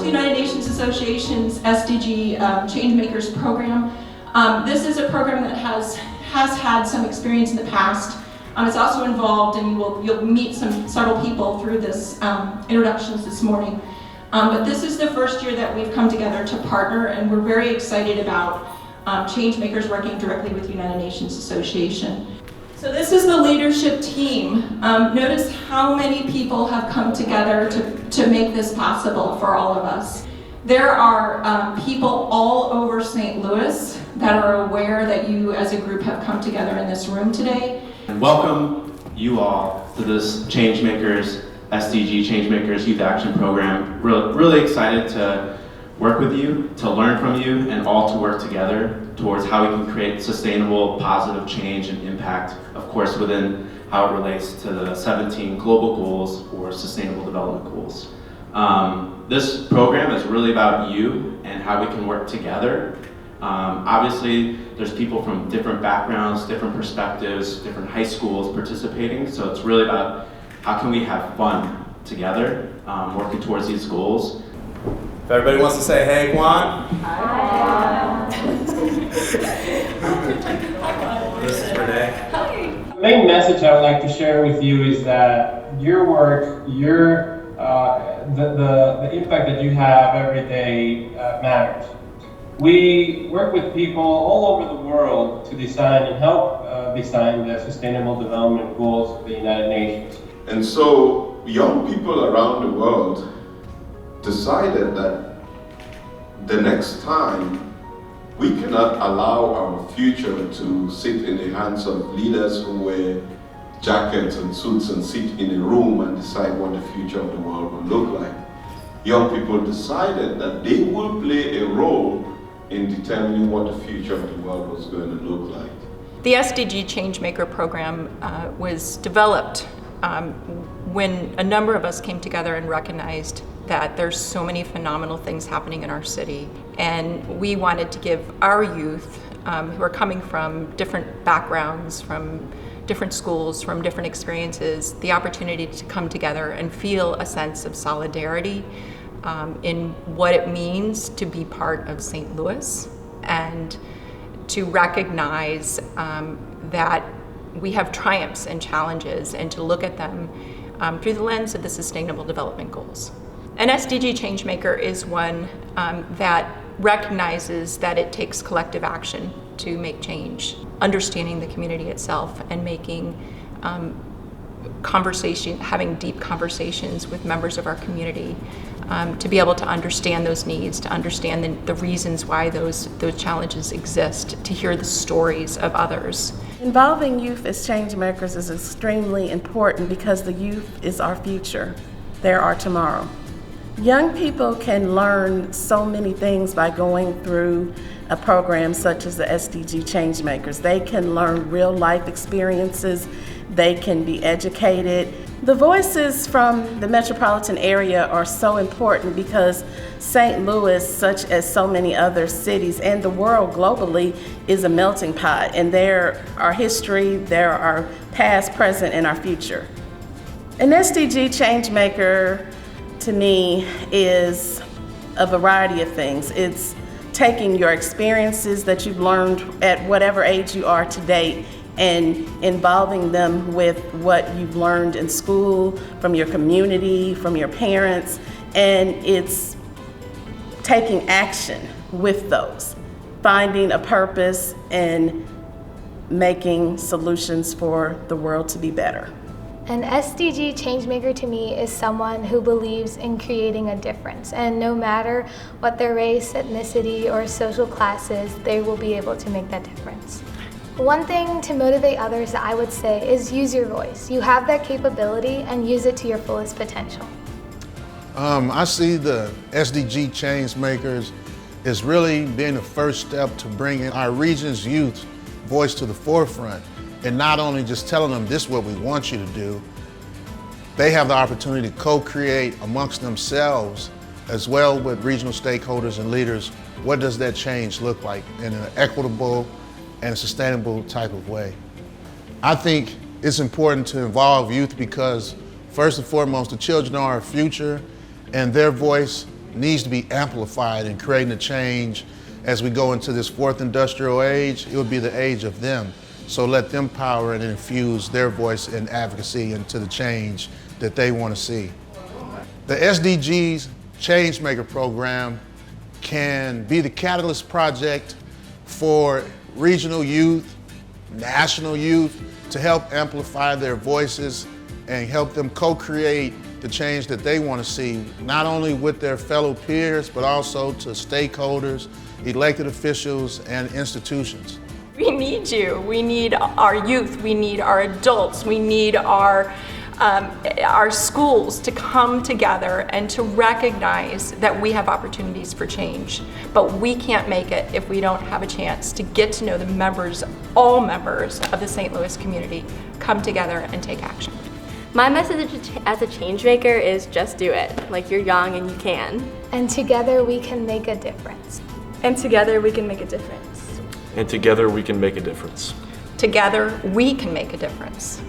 United Nations Association's SDG Changemakers program. This is a program that has had some experience in the past. It's also involved, and you'll meet several people through this introductions this morning. But this is the first year that we've come together to partner, and we're very excited about Changemakers working directly with United Nations Association. So this is the leadership team. Notice how many people have come together to make this possible for all of us. There are people all over St. Louis that are aware that you as a group have come together in this room today. And welcome you all to this Changemakers, SDG Changemakers Youth Action Program. Really excited to work with you, to learn from you, and all to work together towards how we can create sustainable, positive change and impact, of course, within how it relates to the 17 global goals or sustainable development goals. This program is really about you and how we can work together. Obviously, there's people from different backgrounds, different perspectives, different high schools participating, so it's really about how can we have fun together, working towards these goals. If everybody wants to say, hey, Juan. Hi. This is Renee. Hi. The main message I would like to share with you is that your work, the impact that you have every day matters. We work with people all over the world to design and help design the Sustainable Development Goals of the United Nations. And so young people around the world decided that the next time we cannot allow our future to sit in the hands of leaders who wear jackets and suits and sit in a room and decide what the future of the world will look like. Young people decided that they would play a role in determining what the future of the world was going to look like. The SDG Changemaker program was developed when a number of us came together and recognized that there's so many phenomenal things happening in our city, and we wanted to give our youth who are coming from different backgrounds, from different schools, from different experiences, the opportunity to come together and feel a sense of solidarity in what it means to be part of St. Louis, and to recognize that we have triumphs and challenges, and to look at them through the lens of the Sustainable Development Goals. An SDG Changemaker is one that recognizes that it takes collective action to make change, understanding the community itself and making having deep conversations with members of our community to be able to understand those needs, to understand the reasons why those challenges exist, to hear the stories of others. Involving youth as change makers is extremely important because the youth is our future. They're our tomorrow. Young people can learn so many things by going through a program such as the SDG Changemakers. They can learn real life experiences. They can be educated. The voices from the metropolitan area are so important because St. Louis, such as so many other cities and the world globally, is a melting pot, and there are history, there are past, present, and our future. An SDG Changemaker to me is a variety of things. It's taking your experiences that you've learned at whatever age you are to date and involving them with what you've learned in school, from your community, from your parents, and it's taking action with those, finding a purpose and making solutions for the world to be better. An SDG changemaker to me is someone who believes in creating a difference, and no matter what their race, ethnicity, or social class is, they will be able to make that difference. One thing to motivate others that I would say is use your voice. You have that capability, and use it to your fullest potential. I see the SDG Changemakers as really being the first step to bringing our region's youth voice to the forefront. And not only just telling them this is what we want you to do, they have the opportunity to co-create amongst themselves as well with regional stakeholders and leaders. What does that change look like in an equitable and sustainable type of way? I think it's important to involve youth because first and foremost, the children are our future, and their voice needs to be amplified in creating a change. As we go into this fourth industrial age, it will be the age of them. So let them power and infuse their voice and advocacy into the change that they want to see. The SDGs Changemaker program can be the catalyst project for regional youth, national youth, to help amplify their voices and help them co-create the change that they want to see, not only with their fellow peers, but also to stakeholders, elected officials, and institutions. We need you. We need our youth. We need our adults. We need our schools to come together and to recognize that we have opportunities for change. But we can't make it if we don't have a chance to get to know the members, all members of the St. Louis community, come together and take action. My message as a change maker is just do it. Like, you're young and you can. And together we can make a difference. And together we can make a difference. And together we can make a difference. Together we can make a difference.